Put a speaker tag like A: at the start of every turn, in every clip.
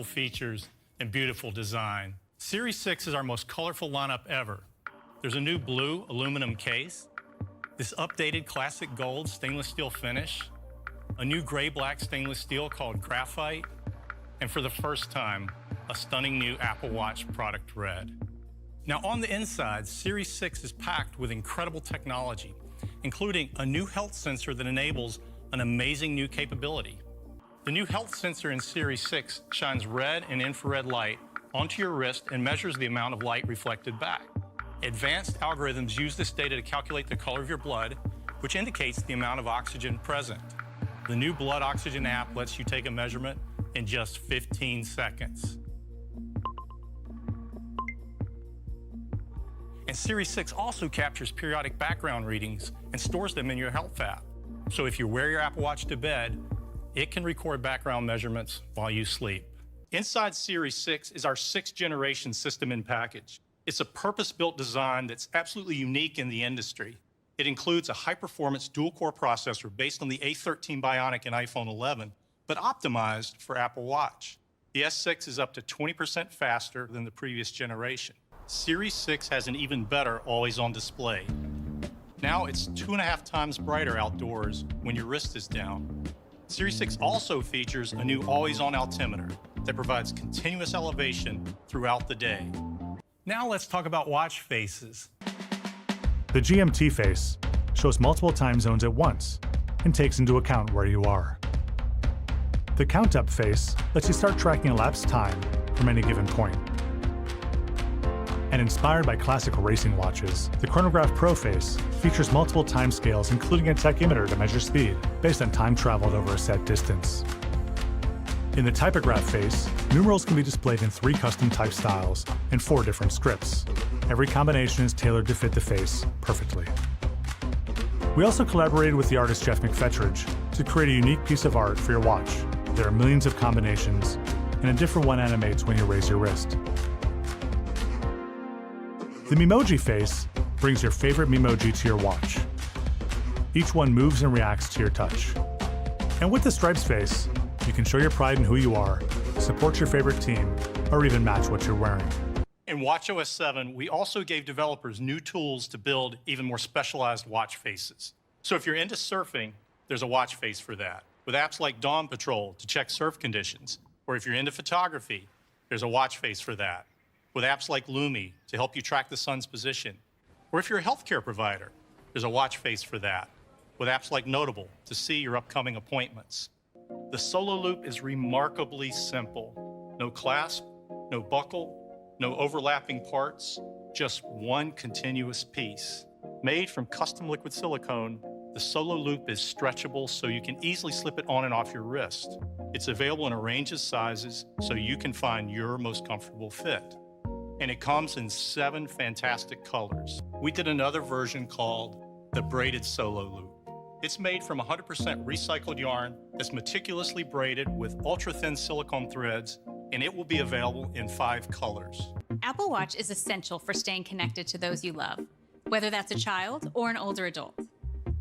A: features and beautiful design. Series 6 is our most colorful lineup ever. There's a new blue aluminum case, this updated classic gold stainless steel finish, a new gray-black stainless steel called graphite, and for the first time, a stunning new Apple Watch product red. Now on the inside, Series 6 is packed with incredible technology, including a new health sensor that enables an amazing new capability. The new health sensor in Series 6 shines red and infrared light onto your wrist and measures the amount of light reflected back. Advanced algorithms use this data to calculate the color of your blood, which indicates the amount of oxygen present. The new blood oxygen app lets you take a measurement in just 15 seconds. And Series 6 also captures periodic background readings and stores them in your health app. So if you wear your Apple Watch to bed, it can record background measurements while you sleep. Inside Series 6 is our 6th generation system in package. It's a purpose-built design that's absolutely unique in the industry. It includes a high-performance dual-core processor based on the A13 Bionic in iPhone 11, but optimized for Apple Watch. The S6 is up to 20% faster than the previous generation. Series 6 has an even better always-on display. Now it's 2.5 times brighter outdoors when your wrist is down. Series 6 also features a new always-on altimeter that provides continuous elevation throughout the day. Now let's talk about watch faces.
B: The GMT face shows multiple time zones at once and takes into account where you are. The Count Up face lets you start tracking elapsed time from any given point. And inspired by classic racing watches, the Chronograph Pro face features multiple time scales, including a tachymeter to measure speed based on time traveled over a set distance. In the Typograph face, numerals can be displayed in 3 custom type styles and 4 different scripts. Every combination is tailored to fit the face perfectly. We also collaborated with the artist Jeff McFetridge to create a unique piece of art for your watch. There are millions of combinations, and a different one animates when you raise your wrist. The Memoji face brings your favorite Memoji to your watch. Each one moves and reacts to your touch. And with the Stripes face, you can show your pride in who you are, support your favorite team, or even match what you're wearing.
A: In watchOS 7, we also gave developers new tools to build even more specialized watch faces. So if you're into surfing, there's a watch face for that, with apps like Dawn Patrol to check surf conditions. Or if you're into photography, there's a watch face for that, with apps like Lumi to help you track the sun's position. Or if you're a healthcare provider, there's a watch face for that, with apps like Notable to see your upcoming appointments. The Solo Loop is remarkably simple. No clasp, no buckle, no overlapping parts, just one continuous piece. Made from custom liquid silicone, the Solo Loop is stretchable so you can easily slip it on and off your wrist. It's available in a range of sizes so you can find your most comfortable fit. And it comes in 7 fantastic colors. We did another version called the Braided Solo Loop. It's made from 100% recycled yarn that's meticulously braided with ultra-thin silicone threads, and it will be available in 5 colors.
C: Apple Watch is essential for staying connected to those you love, whether that's a child or an older adult.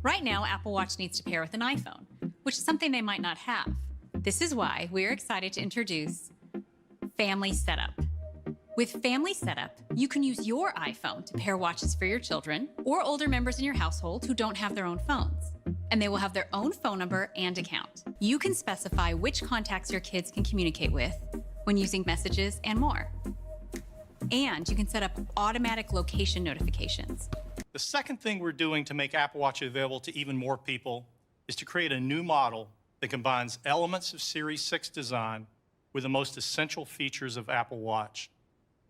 C: Right now, Apple Watch needs to pair with an iPhone, which is something they might not have. This is why we're excited to introduce Family Setup. With Family Setup, you can use your iPhone to pair watches for your children or older members in your household who don't have their own phones. And they will have their own phone number and account. You can specify which contacts your kids can communicate with when using messages and more. And you can set up automatic location notifications.
A: The second thing we're doing to make Apple Watch available to even more people is to create a new model that combines elements of Series 6 design with the most essential features of Apple Watch,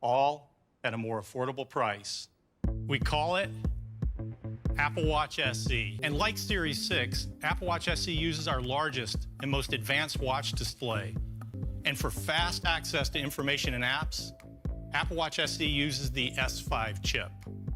A: all at a more affordable price. We call it Apple Watch SE. And like Series 6, Apple Watch SE uses our largest and most advanced watch display. And for fast access to information and apps, Apple Watch SE uses the S5 chip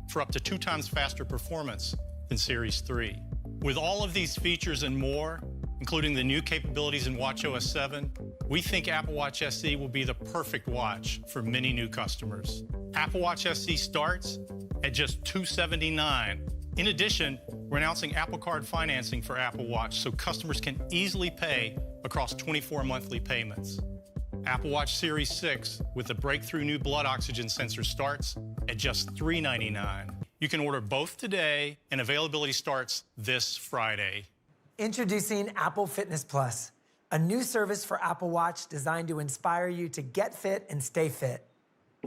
A: for up to 2 times faster performance than Series 3. With all of these features and more, including the new capabilities in watchOS 7, we think Apple Watch SE will be the perfect watch for many new customers. Apple Watch SE starts at just $279. In addition, we're announcing Apple Card financing for Apple Watch so customers can easily pay across 24 monthly payments. Apple Watch Series 6 with the breakthrough new blood oxygen sensor starts at just $399. You can order both today, and availability starts this Friday.
D: Introducing Apple Fitness Plus, a new service for Apple Watch designed to inspire you to get fit and stay fit.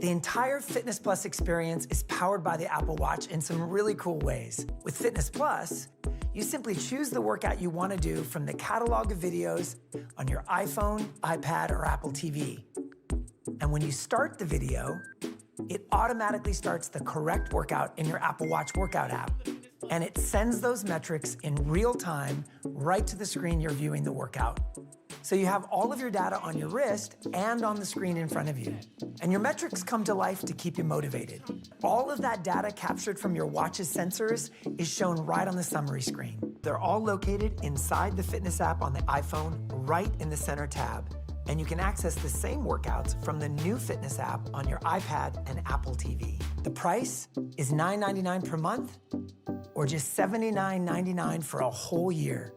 D: The entire Fitness Plus experience is powered by the Apple Watch in some really cool ways. With Fitness Plus, you simply choose the workout you want to do from the catalog of videos on your iPhone, iPad, or Apple TV. And when you start the video, it automatically starts the correct workout in your Apple Watch workout app. And it sends those metrics in real time right to the screen you're viewing the workout. So you have all of your data on your wrist and on the screen in front of you. And your metrics come to life to keep you motivated. All of that data captured from your watch's sensors is shown right on the summary screen. They're all located inside the fitness app on the iPhone, right in the center tab. And you can access the same workouts from the new fitness app on your iPad and Apple TV. The price is $9.99 per month or just $79.99 for a whole year.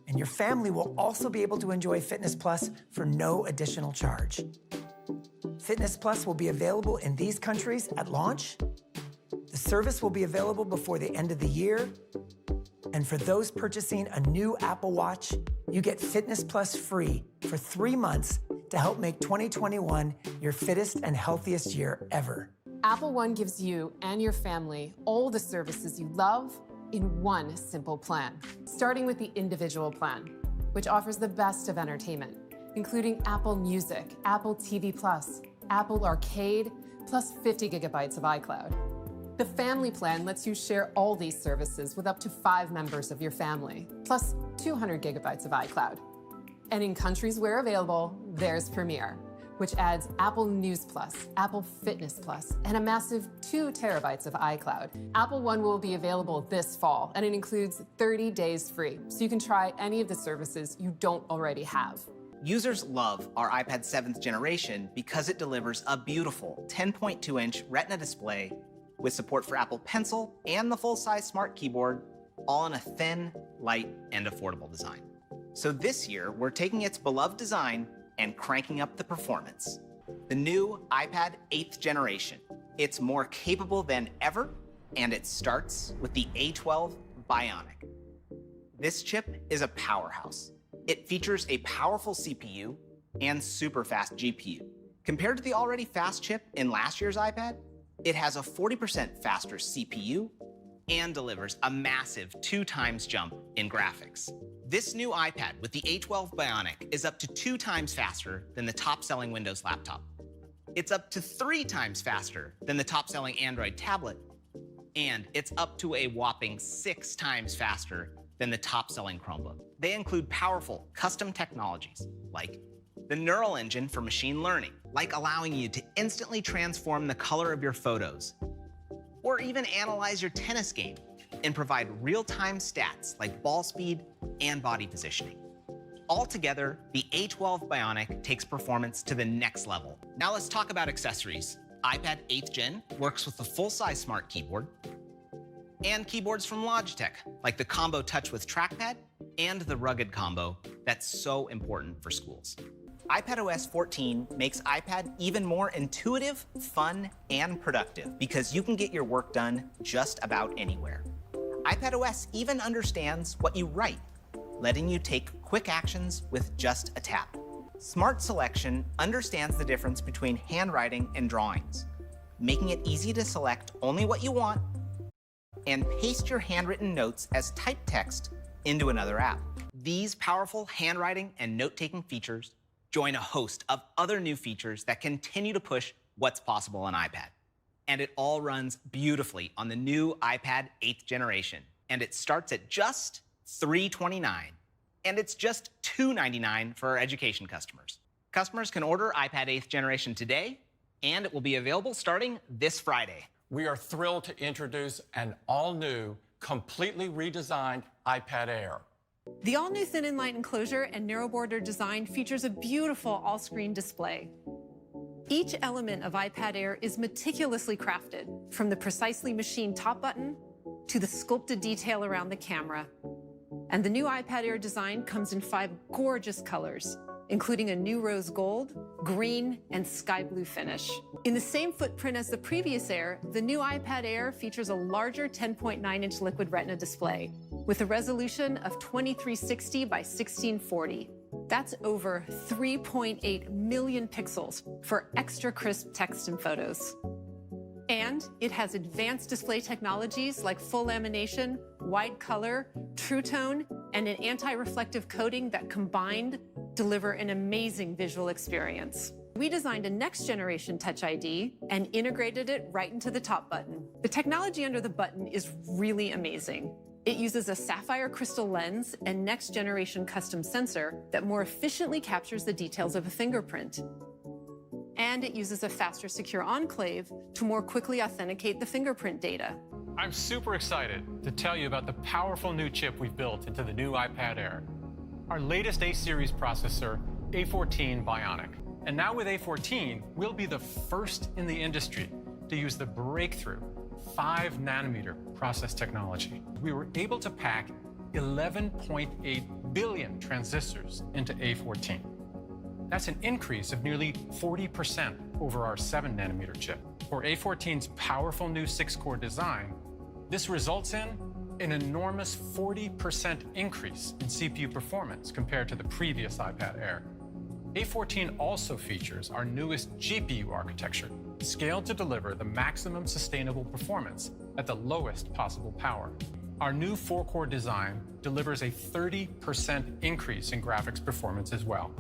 D: And your family will also be able to enjoy Fitness Plus for no additional charge. Fitness Plus will be available in these countries at launch. The service will be available before the end of the year. And for those purchasing a new Apple Watch, you get Fitness Plus free for 3 months to help make 2021 your fittest and healthiest year ever.
E: Apple One gives you and your family all the services you love in one simple plan, starting with the individual plan, which offers the best of entertainment, including Apple Music, Apple TV+, Apple Arcade, plus 50 gigabytes of iCloud. The family plan lets you share all these services with up to 5 members of your family, plus 200 gigabytes of iCloud. And in countries where available, there's Premiere, which adds Apple News Plus, Apple Fitness Plus, and a massive 2 terabytes of iCloud. Apple One will be available this fall, and it includes 30 days free, so you can try any of the services you don't already have.
F: Users love our iPad 7th generation because it delivers a beautiful 10.2-inch Retina display with support for Apple Pencil and the full-size Smart Keyboard, all in a thin, light, and affordable design. So this year, we're taking its beloved design and cranking up the performance. The new iPad 8th generation. It's more capable than ever, and it starts with the A12 Bionic. This chip is a powerhouse. It features a powerful CPU and super fast GPU. Compared to the already fast chip in last year's iPad, it has a 40% faster CPU and delivers a massive 2 times jump in graphics. This new iPad with the A12 Bionic is up to 2 times faster than the top-selling Windows laptop. It's up to 3 times faster than the top-selling Android tablet, and it's up to a whopping 6 times faster than the top-selling Chromebook. They include powerful custom technologies like the Neural Engine for machine learning, like allowing you to instantly transform the color of your photos, or even analyze your tennis game and provide real-time stats like ball speed and body positioning. Altogether, the A12 Bionic takes performance to the next level. Now let's talk about accessories. iPad 8th Gen works with the full-size Smart Keyboard and keyboards from Logitech, like the Combo Touch with Trackpad and the Rugged Combo that's so important for schools. iPadOS 14 makes iPad even more intuitive, fun, and productive because you can get your work done just about anywhere. iPadOS even understands what you write, letting you take quick actions with just a tap. Smart Selection understands the difference between handwriting and drawings, making it easy to select only what you want and paste your handwritten notes as typed text into another app. These powerful handwriting and note-taking features join a host of other new features that continue to push what's possible on iPad. And it all runs beautifully on the new iPad 8th generation. And it starts at just $329. And it's just $299 for our education customers. Customers can order iPad 8th generation today, and it will be available starting this Friday.
G: We are thrilled to introduce an all-new, completely redesigned iPad Air.
H: The all-new thin and light enclosure and narrow border design features a beautiful all-screen display. Each element of iPad Air is meticulously crafted, from the precisely machined top button to the sculpted detail around the camera. And the new iPad Air design comes in 5 gorgeous colors, including a new rose gold, green, and sky blue finish. In the same footprint as the previous Air, the new iPad Air features a larger 10.9-inch liquid retina display with a resolution of 2360 by 1640. That's over 3.8 million pixels for extra crisp text and photos. And it has advanced display technologies like full lamination, wide color, true tone, and an anti-reflective coating that combined deliver an amazing visual experience. We designed a next-generation Touch ID and integrated it right into the top button. The technology under the button is really amazing. It uses a sapphire crystal lens and next-generation custom sensor that more efficiently captures the details of a fingerprint. And it uses a faster secure enclave to more quickly authenticate the fingerprint data.
I: I'm super excited to tell you about the powerful new chip we've built into the new iPad Air. Our latest A-series processor, A14 Bionic. And now with A14, we'll be the first in the industry to use the breakthrough 5-nanometer process technology. We were able to pack 11.8 billion transistors into A14. That's an increase of nearly 40% over our 7-nanometer chip. For A14's powerful new 6-core design, this results in an enormous 40% increase in CPU performance compared to the previous iPad Air. A14 also features our newest GPU architecture, scaled to deliver the maximum sustainable performance at the lowest possible power. Our new 4-core design delivers a 30% increase in graphics performance as well.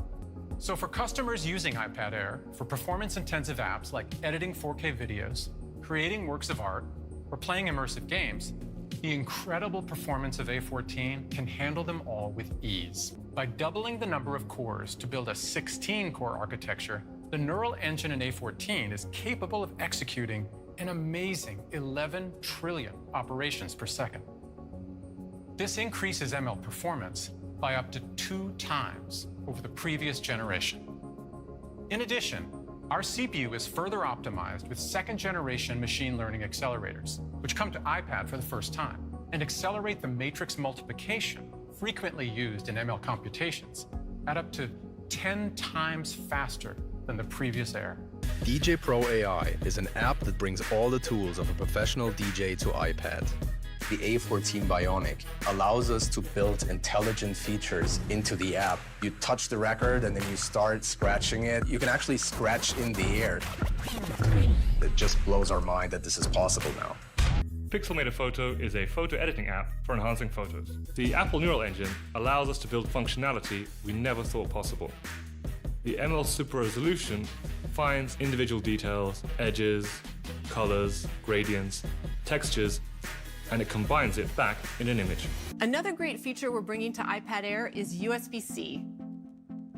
I: So for customers using iPad Air for performance-intensive apps like editing 4K videos, creating works of art, or playing immersive games, the incredible performance of A14 can handle them all with ease. By doubling the number of cores to build a 16-core architecture, the neural engine in A14 is capable of executing an amazing 11 trillion operations per second. This increases ML performance by up to 2 times over the previous generation. In addition, our CPU is further optimized with 2nd-generation machine learning accelerators, which come to iPad for the first time, and accelerate the matrix multiplication frequently used in ML computations at up to 10 times faster than the previous Air.
J: DJ Pro AI is an app that brings all the tools of a professional DJ to iPad. The A14 Bionic allows us to build intelligent features into the app. You touch the record and then you start scratching it. You can actually scratch in the air. It just blows our mind that this is possible now.
K: Pixelmator Photo is a photo editing app for enhancing photos. The Apple Neural Engine allows us to build functionality we never thought possible. The ML Super Resolution finds individual details, edges, colors, gradients, textures, and it combines it back in an image.
H: Another great feature we're bringing to iPad Air is USB-C.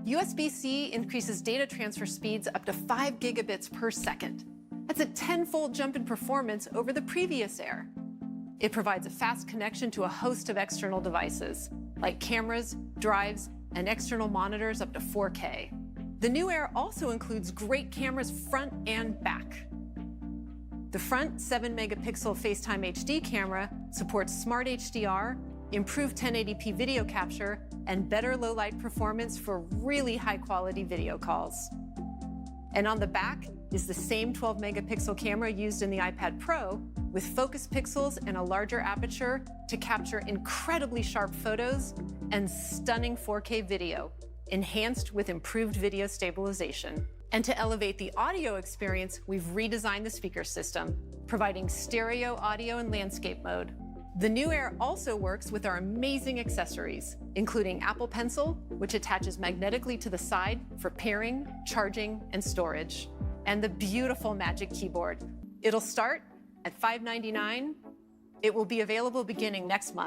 H: USB-C increases data transfer speeds up to 5 gigabits per second. That's a 10-fold jump in performance over the previous Air. It provides a fast connection to a host of external devices, like cameras, drives, and external monitors up to 4K. The new Air also includes great cameras front and back. The front 7-megapixel FaceTime HD camera supports Smart HDR, improved 1080p video capture, and better low-light performance for really high-quality video calls. And on the back is the same 12-megapixel camera used in the iPad Pro with focus pixels and a larger aperture to capture incredibly sharp photos and stunning 4K video, enhanced with improved video stabilization. And to elevate the audio experience, we've redesigned the speaker system, providing stereo audio in landscape mode. The new Air also works with our amazing accessories, including Apple Pencil, which attaches magnetically to the side for pairing, charging, and storage, and the beautiful Magic Keyboard. It'll start at $599. It will be available beginning next month.